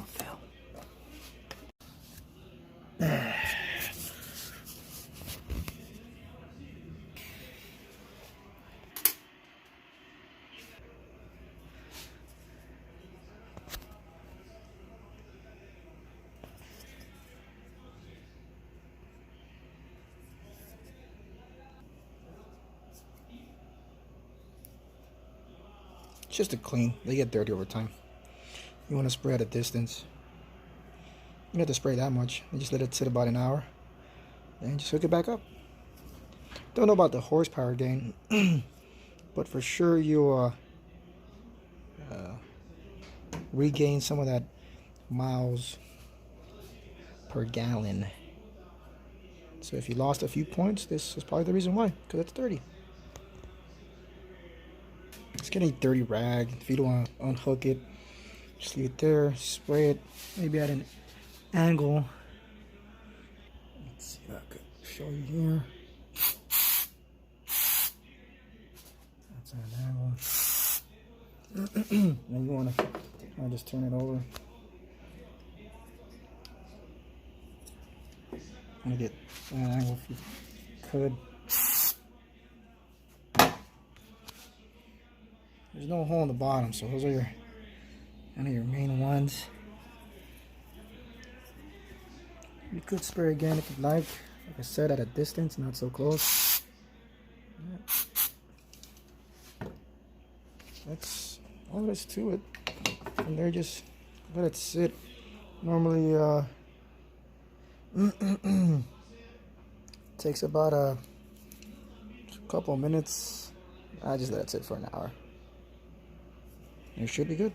Oh, fell. Just to clean. They get dirty over time. You want to spray at a distance. You don't have to spray that much. You just let it sit about an hour. Then just hook it back up. Don't know about the horsepower gain. But for sure you'll regain some of that miles per gallon. So if you lost a few points, this is probably the reason why. Because it's dirty. Just get a dirty rag. If you don't want to unhook it, just leave it there. Spray it. Maybe at an angle. Let's see if I could show you here. That's at an angle. Then you want to just turn it over. I'm gonna get an angle if you could. There's no hole in the bottom, so those are one of your main ones. You could spray again if you'd like. Like I said, at a distance, not so close. Yeah. That's all there is to it. And there, just let it sit. Normally, takes about a couple of minutes. I just let it sit for an hour. It should be good.